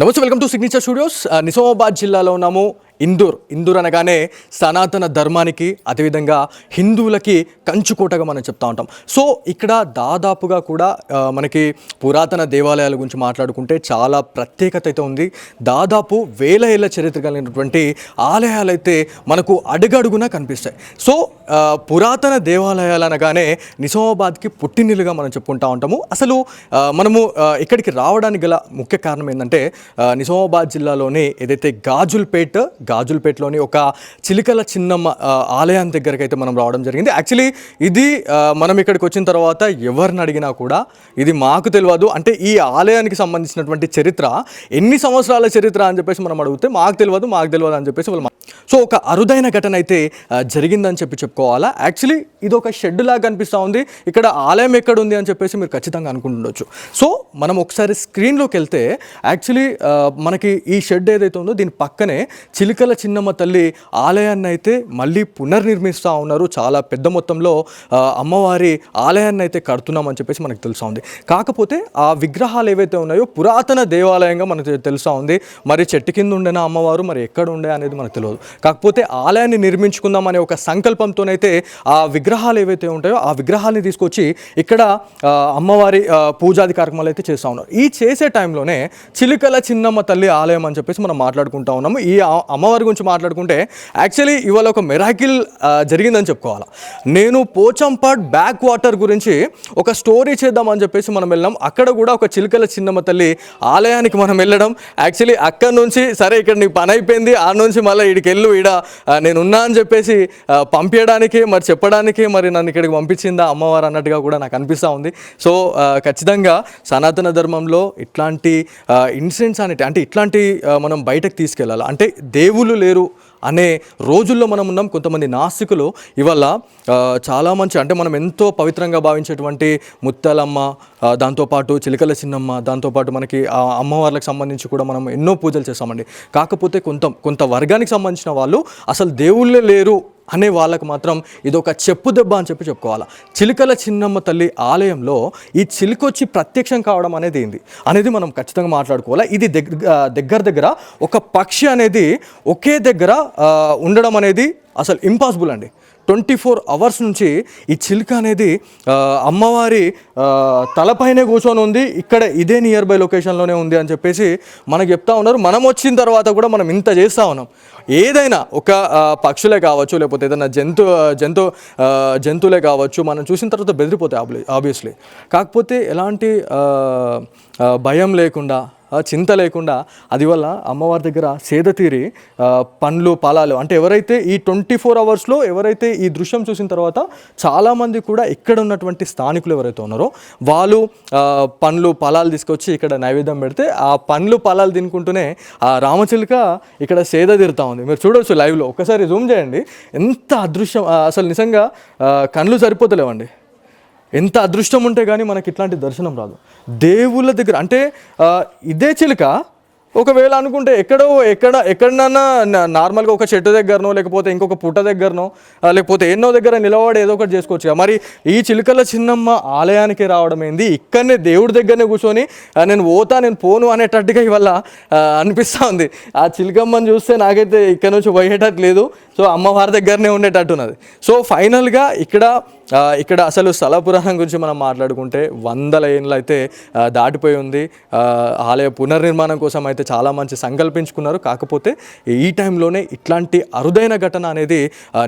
నమస్తే, welcome to signature studios. Nizamabad జిల్లాలో ఉన్నాము. ఇందూర్ అనగానే సనాతన ధర్మానికి, అదేవిధంగా హిందువులకి కంచుకోటగా మనం చెప్తా ఉంటాం. సో ఇక్కడ దాదాపుగా కూడా మనకి పురాతన దేవాలయాల గురించి మాట్లాడుకుంటే చాలా ప్రత్యేకత అయితే ఉంది. దాదాపు వేల ఏళ్ళ చరిత్ర కలిగినటువంటి ఆలయాలు అయితే మనకు అడుగడుగునా కనిపిస్తాయి. సో పురాతన దేవాలయాలు అనగానే నిజామాబాద్కి పుట్టినిల్లుగా మనం చెప్పుకుంటూ ఉంటాము. అసలు మనము ఇక్కడికి రావడానికి గల ముఖ్య కారణం ఏంటంటే నిజామాబాద్ జిల్లాలోని ఏదైతే గాజుల్పేటలోని ఒక చిలుకల చిన్నమ్మ ఆలయం దగ్గరికి అయితే మనం రావడం జరిగింది. యాక్చువల్లీ ఇది మనం ఇక్కడికి వచ్చిన తర్వాత ఎవరిని అడిగినా కూడా ఇది మాకు తెలియదు, అంటే ఈ ఆలయానికి సంబంధించినటువంటి చరిత్ర ఎన్ని సంవత్సరాల చరిత్ర అని చెప్పేసి మనం అడిగితే మాకు తెలియదు అని చెప్పేసి వాళ్ళు. సో ఒక అరుదైన ఘటన అయితే జరిగిందని చెప్పుకోవాలా. యాక్చువల్లీ ఇది ఒక షెడ్ లాగా కనిపిస్తూ ఉంది. ఇక్కడ ఆలయం ఎక్కడ ఉంది అని చెప్పేసి మీరు ఖచ్చితంగా అనుకుంటుండొచ్చు. సో మనం ఒకసారి స్క్రీన్లోకి వెళ్తే యాక్చువల్లీ మనకి ఈ షెడ్ ఏదైతే ఉందో దీని పక్కనే చిలుకల చిన్నమ్మ తల్లి ఆలయాన్ని అయితే మళ్ళీ పునర్నిర్మిస్తూ ఉన్నారు. చాలా పెద్ద మొత్తంలో అమ్మవారి ఆలయాన్ని అయితే కడుతున్నామని చెప్పేసి మనకు తెలుస్తూ ఉంది. కాకపోతే ఆ విగ్రహాలు ఏవైతే ఉన్నాయో పురాతన దేవాలయంగా మనకు తెలుస్తూ ఉంది. మరి చెట్టు కింద ఉండేనా అమ్మవారు, మరి ఎక్కడ ఉండే అనేది మనకు తెలియదు. కాకపోతే ఆలయాన్ని నిర్మించుకుందాం అనే ఒక సంకల్పంతోనైతే ఆ విగ్రహాలు ఏవైతే ఉంటాయో ఆ విగ్రహాలని తీసుకొచ్చి ఇక్కడ అమ్మవారి పూజాది కార్యక్రమాలు అయితే చేస్తూ ఉన్నారు. ఈ చేసే టైంలోనే చిలుకల చిన్నమ్మ తల్లి ఆలయం అని చెప్పేసి మనం మాట్లాడుకుంటా ఉన్నాము. ఈ అమ్మవారి గురించి మాట్లాడుకుంటే యాక్చువల్లీ ఇవాళ ఒక మిరాకిల్ జరిగిందని చెప్పుకోవాలి. నేను పోచంపాడ్ బ్యాక్ వాటర్ గురించి ఒక స్టోరీ చేద్దామని చెప్పేసి మనం వెళ్ళాం. అక్కడ కూడా ఒక చిలుకల చిన్నమ్మ తల్లి ఆలయానికి మనం వెళ్ళడం. యాక్చువల్లీ అక్కడ నుంచి సరే ఇక్కడ నీకు పని అయిపోయింది, ఆ నుంచి మళ్ళీ ఈడికి వెళ్ళు, ఈడ నేనున్నా అని చెప్పేసి పంపించడానికి మరి చెప్పడానికి మరి నన్ను ఇక్కడికి పంపించిందా అమ్మవారు అన్నట్టుగా కూడా నాకు అనిపిస్తూ ఉంది. సో ఖచ్చితంగా సనాతన ధర్మంలో ఇట్లాంటి ఇన్సిడెంట్స్ అంటే ఇట్లాంటి మనం బయటకు తీసుకెళ్ళాలి. అంటే దేవుళ్ళు లేరు అనే రోజుల్లో మనం ఉన్నాం. కొంతమంది నాస్తికులు ఇవాళ చాలా మంచి, అంటే మనం ఎంతో పవిత్రంగా భావించేటువంటి ముత్యాలమ్మ, దాంతోపాటు చిలుకల చిన్నమ్మ, దాంతోపాటు మనకి ఆ అమ్మవార్లకు సంబంధించి కూడా మనం ఎన్నో పూజలు చేస్తామండి. కాకపోతే కొంత వర్గానికి సంబంధించిన వాళ్ళు అసలు దేవుళ్ళే లేరు అనే వాళ్ళకు మాత్రం ఇది ఒక చెప్పు దెబ్బ అని చెప్పుకోవాలి. చిలుకల చిన్నమ్మ తల్లి ఆలయంలో ఈ చిలుకొచ్చి ప్రత్యక్షం కావడం అనేది మనం ఖచ్చితంగా మాట్లాడుకోవాలి. ఇది దగ్గర ఒక పక్షి అనేది ఒకే దగ్గర ఉండడం అనేది అసలు ఇంపాసిబుల్ అండి. 24 hours నుంచి ఈ చిలుక అనేది అమ్మవారి తలపైనే కూర్చొని ఉంది, ఇక్కడ ఇదే నియర్ బై లొకేషన్లోనే ఉంది అని చెప్పేసి మనకు చెప్తా ఉన్నారు. మనం వచ్చిన తర్వాత కూడా మనం ఇంత చేస్తూ ఉన్నాం. ఏదైనా ఒక పక్షులే కావచ్చు, లేకపోతే ఏదైనా జంతువులే కావచ్చు, మనం చూసిన తర్వాత బెదిరిపోతాయి ఆబ్వియస్లీ. కాకపోతే ఎలాంటి భయం లేకుండా, చింత లేకుండా అది వల్ల అమ్మవారి దగ్గర సేద తీరి పండ్లు ఫలాలు, అంటే ఎవరైతే ఈ 24 hours ఎవరైతే ఈ దృశ్యం చూసిన తర్వాత చాలామంది కూడా ఇక్కడ ఉన్నటువంటి స్థానికులు ఎవరైతే ఉన్నారో వాళ్ళు పండ్లు ఫలాలు తీసుకొచ్చి ఇక్కడ నైవేద్యం పెడితే ఆ పండ్లు ఫలాలు తినుకుంటూనే ఆ రామచిలుక ఇక్కడ సేద తీరుతూ ఉంది. మీరు చూడవచ్చు లైవ్లో, ఒకసారి జూమ్ చేయండి. ఎంత అదృశ్యం, అసలు నిజంగా కళ్ళు సరిపోతలేవండి. ఎంత అదృష్టం ఉంటే కానీ మనకి ఇట్లాంటి దర్శనం రాదు దేవుళ్ళ దగ్గర. అంటే ఇదే చిలుక ఒకవేళ అనుకుంటే ఎక్కడన్నా నార్మల్గా ఒక చెట్టు దగ్గరనో, లేకపోతే ఇంకొక పుట్ట దగ్గరనో, లేకపోతే ఎన్నో దగ్గర నిలబడి ఏదో ఒకటి చేసుకోవచ్చు. మరి ఈ చిలుకల చిన్నమ్మ ఆలయానికి రావడం ఏంది, ఇక్కడనే దేవుడి దగ్గరనే కూర్చొని నేను పోను అనేటట్టుగా ఇవాళ అనిపిస్తూ ఉంది. ఆ చిలుకమ్మని చూస్తే నాకైతే ఇక్కడ నుంచి పోయేటట్టు లేదు. సో అమ్మవారి దగ్గరనే ఉండేటట్టున్నది. సో ఫైనల్గా ఇక్కడ అసలు స్థల పురాణం గురించి మనం మాట్లాడుకుంటే 100 ఏళ్ళు అయితే దాటిపోయి ఉంది. ఆలయ పునర్నిర్మాణం కోసం అయితే చాలా మంచి సంకల్పించుకున్నారు. కాకపోతే ఈ టైంలోనే ఇట్లాంటి అరుదైన ఘటన అనేది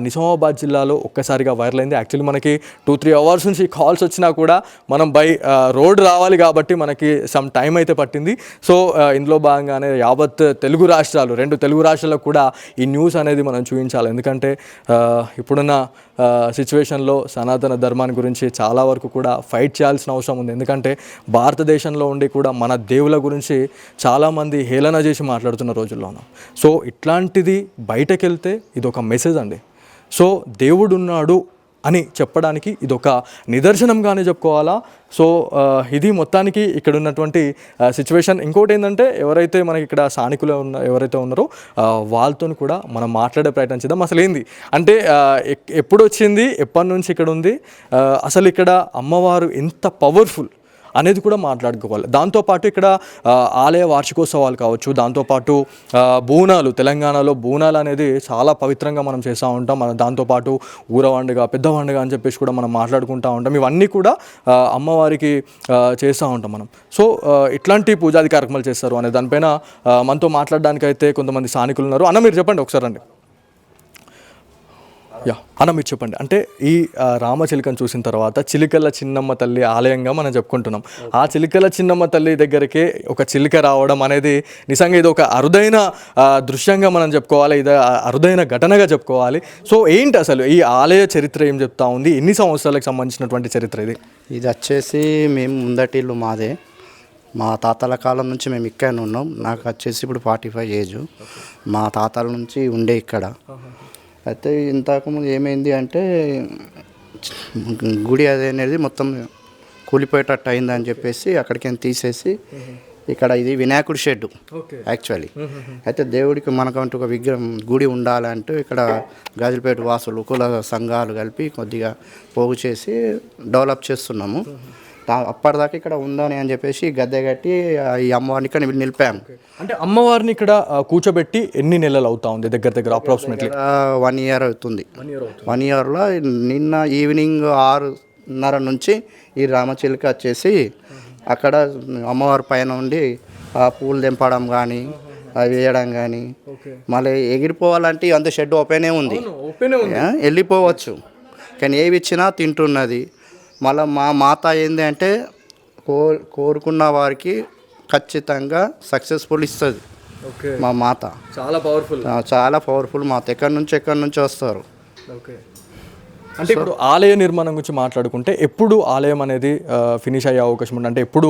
నిజామాబాద్ జిల్లాలో ఒక్కసారిగా వైరల్ అయింది. యాక్చువల్లీ మనకి 2-3 hours నుంచి కాల్స్ వచ్చినా కూడా మనం బై రోడ్ రావాలి కాబట్టి మనకి సమ్ టైం అయితే పట్టింది. సో ఇందులో భాగంగానే యావత్ 2 తెలుగు రాష్ట్రాలకు కూడా ఈ న్యూస్ అనేది మనం చూపించాలి. ఎందుకంటే ఇప్పుడున్న సిచ్యువేషన్లో సనాతన ధర్మాన్ని గురించి చాలా వరకు కూడా ఫైట్ చేయాల్సిన అవసరం ఉంది. ఎందుకంటే భారతదేశంలో ఉండి కూడా మన దేవుల గురించి చాలామంది హేళన చేసి మాట్లాడుతున్న రోజుల్లో ఉన్నాం. సో ఇట్లాంటిది బయటకెళ్తే ఇదొక మెసేజ్ అండి. సో దేవుడు ఉన్నాడు అని చెప్పడానికి ఇదొక నిదర్శనంగానే చెప్పుకోవాలా. సో ఇది మొత్తానికి ఇక్కడ ఉన్నటువంటి సిచ్యువేషన్. ఇంకోటి ఏంటంటే ఎవరైతే మనకి ఇక్కడ స్థానికులు ఎవరైతే ఉన్నారో వాళ్ళతో కూడా మనం మాట్లాడే ప్రయత్నం చేద్దాం. అసలు ఏంది అంటే ఎప్పుడు వచ్చింది, ఎప్పటి నుంచి ఇక్కడ ఉంది, అసలు ఇక్కడ అమ్మవారు ఎంత పవర్ఫుల్ అనేది కూడా మాట్లాడుకోవాలి. దాంతోపాటు ఇక్కడ ఆలయ వార్షికోత్సవాలు కావచ్చు, దాంతోపాటు బోనాలు, తెలంగాణలో బోనాలు అనేది చాలా పవిత్రంగా మనం చేస్తూ ఉంటాం. దాంతోపాటు ఊరవండుగ, పెద్ద పండుగ అని చెప్పేసి కూడా మనం మాట్లాడుకుంటూ ఉంటాం. ఇవన్నీ కూడా అమ్మవారికి చేస్తూ ఉంటాం మనం. సో ఇట్లాంటి పూజాది కార్యక్రమాలు చేస్తారు అనే దానిపైన మనతో మాట్లాడడానికి అయితే కొంతమంది స్థానికులు ఉన్నారు. అన్న మీరు చెప్పండి ఒకసారి అండి. యా అన్న మీరు చెప్పండి. అంటే ఈ రామచిలుకను చూసిన తర్వాత చిలుకల చిన్నమ్మ తల్లి ఆలయంగా మనం చెప్పుకుంటున్నాం. ఆ చిలుకల చిన్నమ్మ తల్లి దగ్గరికి ఒక చిలుక రావడం అనేది నిజంగా ఇది ఒక అరుదైన దృశ్యంగా మనం చెప్పుకోవాలి, ఇది అరుదైన ఘటనగా చెప్పుకోవాలి. సో ఏంటి అసలు ఈ ఆలయ చరిత్ర ఏం చెప్తా ఉంది, ఎన్ని సంవత్సరాలకు సంబంధించినటువంటి చరిత్ర ఇది? ఇది వచ్చేసి మేము ముందటిల్లు మాదే, మా తాతల కాలం నుంచి మేము ఇక్కడనే ఉన్నాం. నాకు వచ్చేసి ఇప్పుడు 45 ఏజ్. మా తాతల నుంచి ఉండే ఇక్కడ. అయితే ఇంతకుముందు ఏమైంది అంటే గుడి అది అనేది మొత్తం కూలిపోయేటట్టు అయిందని చెప్పేసి అక్కడికి తీసేసి ఇక్కడ ఇది వినాయకుడి షెడ్ యాక్చువల్లీ. అయితే దేవుడికి మనకంటూ ఒక విగ్రహం గుడి ఉండాలంటూ ఇక్కడ గాజులపేట వాసులు కుల సంఘాలు కలిపి కొద్దిగా పోగు చేసి డెవలప్ చేస్తున్నాము. అప్పటిదాకా ఇక్కడ ఉందని అని చెప్పేసి గద్దె కట్టి ఈ అమ్మవారిని ఇక్కడ నిలిపాము. అంటే అమ్మవారిని ఇక్కడ కూర్చోబెట్టి ఎన్ని నెలలు అవుతా ఉంది? దగ్గర దగ్గర అప్రాక్సిమేట్లీ 1 ఇయర్ అవుతుంది. 1 ఇయర్లో నిన్న ఈవినింగ్ 6:30 నుంచి ఈ రామచిలుక వచ్చేసి అక్కడ అమ్మవారి పైన ఉండి ఆ పూలు తెంపడం కానీ అవి వేయడం కానీ, మళ్ళీ ఎగిరిపోవాలంటే అంత షెడ్ ఓపెనే ఉంది, వెళ్ళిపోవచ్చు. కానీ ఏవి ఇచ్చినా తింటున్నది. మళ్ళీ మా మాత ఏంది అంటే కోరుకున్న వారికి ఖచ్చితంగా సక్సెస్ఫుల్ ఇస్తుంది మా మాత. చాలా పవర్ఫుల్ మాత. ఎక్కడి నుంచి వస్తారు. అంటే ఇప్పుడు ఆలయ నిర్మాణం గురించి మాట్లాడుకుంటే ఎప్పుడు ఆలయం అనేది ఫినిష్ అయ్యే అవకాశం ఉంది? అంటే ఎప్పుడు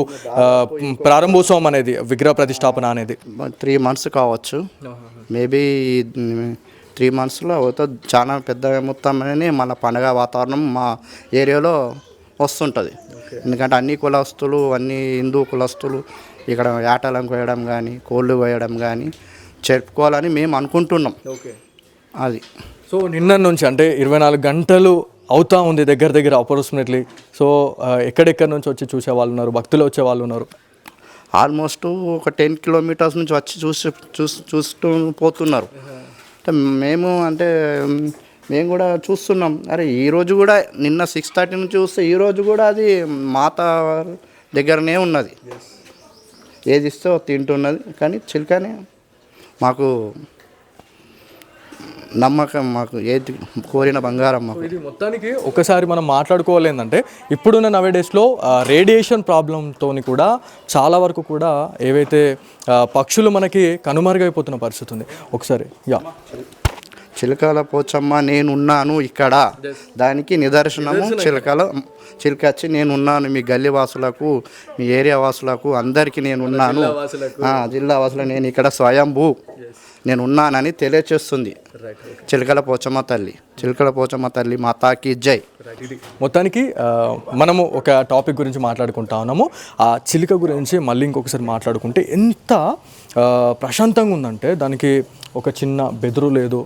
ప్రారంభోత్సవం అనేది, విగ్రహ ప్రతిష్టాపన అనేది? 3 months కావచ్చు, మేబీ 3 monthsలో అవుతుంది. చాలా పెద్ద మొత్తంలోనే మన పండగ వాతావరణం మా ఏరియాలో వస్తుంటుంది. ఎందుకంటే అన్ని కులస్తులు, అన్ని హిందూ కులస్తులు ఇక్కడ యాటలను కోయడం కానీ కోళ్ళు కోయడం కానీ చెప్పుకోవాలని మేము అనుకుంటున్నాం. అది సో నిన్న నుంచి అంటే 24 గంటలు అవుతా ఉంది దగ్గర దగ్గర అప్రాక్సిమేట్లీ. సో ఎక్కడెక్కడి నుంచి వచ్చి చూసే వాళ్ళు ఉన్నారు, భక్తులు వచ్చే వాళ్ళు ఉన్నారు? ఆల్మోస్ట్ ఒక 10 kilometers నుంచి వచ్చి చూస్తూ పోతున్నారు. మేము కూడా చూస్తున్నాం. అరే ఈరోజు కూడా నిన్న 6:30 నుంచి చూస్తే ఈరోజు కూడా అది మాత దగ్గరనే ఉన్నది. ఏది ఇస్తే తింటున్నది. కానీ చిలుకనే మాకు నమ్మకం, మాకు ఏది కోరిన బంగారం మాకు. ఇది మొత్తానికి ఒకసారి మనం మాట్లాడుకోవాలి ఏంటంటే ఇప్పుడున్న నవేడేస్లో రేడియేషన్ ప్రాబ్లంతో కూడా చాలా వరకు కూడా ఏవైతే పక్షులు మనకి కనుమరుగైపోతున్న పరిస్థితి ఉంది. ఒకసారి చిలకల పోచమ్మ నేనున్నాను ఇక్కడ, దానికి నిదర్శనము చిలుక వచ్చి నేనున్నాను మీ గల్లీ వాసులకు, మీ ఏరియా వాసులకు అందరికీ నేనున్నాను, జిల్లా వాసులకు నేను ఇక్కడ స్వయంభూ నేనున్నానని తెలియచేస్తుంది చిలకల పోచమ్మ తల్లి మాతాకి జై. మొత్తానికి మనము ఒక టాపిక్ గురించి మాట్లాడుకుంటా ఉన్నాము. ఆ చిలుక గురించి మళ్ళీ ఇంకొకసారి మాట్లాడుకుంటే ఎంత ప్రశాంతంగా ఉందంటే దానికి ఒక చిన్న బెదురు లేదు,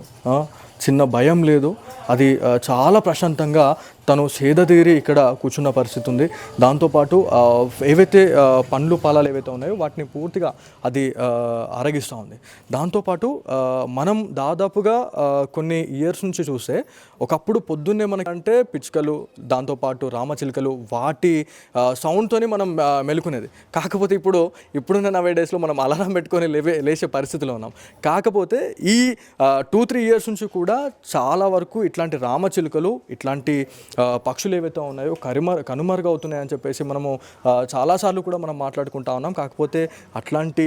చిన్న భయం లేదు. అది చాలా ప్రశాంతంగా తను సేదతీరి ఇక్కడ కూర్చున్న పరిస్థితి ఉంది. దాంతోపాటు ఏవైతే పండ్లు ఫలాలు ఏవైతే ఉన్నాయో వాటిని పూర్తిగా అది ఆరగిస్తూ ఉంది. దాంతోపాటు మనం దాదాపుగా కొన్ని ఇయర్స్ నుంచి చూస్తే ఒకప్పుడు పొద్దున్నే మనకంటే పిచ్చుకలు, దాంతోపాటు రామచిలుకలు వాటి సౌండ్తోనే మనం మెలుకునేది. కాకపోతే ఇప్పుడున్న నవేడేస్లో మనం అలారం పెట్టుకొని లేచే పరిస్థితిలో ఉన్నాం. కాకపోతే ఈ 2-3 years నుంచి కూడా చాలా వరకు ఇట్లాంటి రామచిలుకలు, ఇట్లాంటి పక్షులు ఏవైతే ఉన్నాయో కనుమరుగవుతున్నాయని చెప్పేసి మనము చాలాసార్లు కూడా మనం మాట్లాడుకుంటా ఉన్నాం. కాకపోతే అట్లాంటి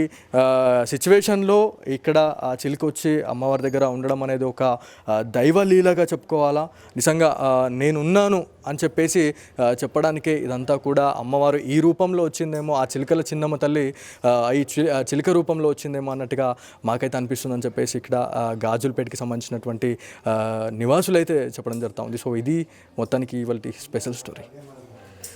సిచ్యువేషన్లో ఇక్కడ ఆ చిలుక వచ్చి అమ్మవారి దగ్గర ఉండడం అనేది ఒక దైవలీలగా చెప్పుకోవాలా. నిజంగా నేనున్నాను అని చెప్పేసి చెప్పడానికే ఇదంతా కూడా అమ్మవారు ఈ రూపంలో వచ్చిందేమో, ఆ చిలుకల చిన్నమ్మ తల్లి ఈ చిలుక రూపంలో వచ్చిందేమో అన్నట్టుగా మాకైతే అనిపిస్తుందని చెప్పేసి ఇక్కడ గాజులపేటకి సంబంధించినటువంటి నివాసులు అయితే చెప్పడం జరుగుతూ ఉంది. సో ఇది మొత్తానికి ఇవాళ స్పెషల్ స్టోరీ.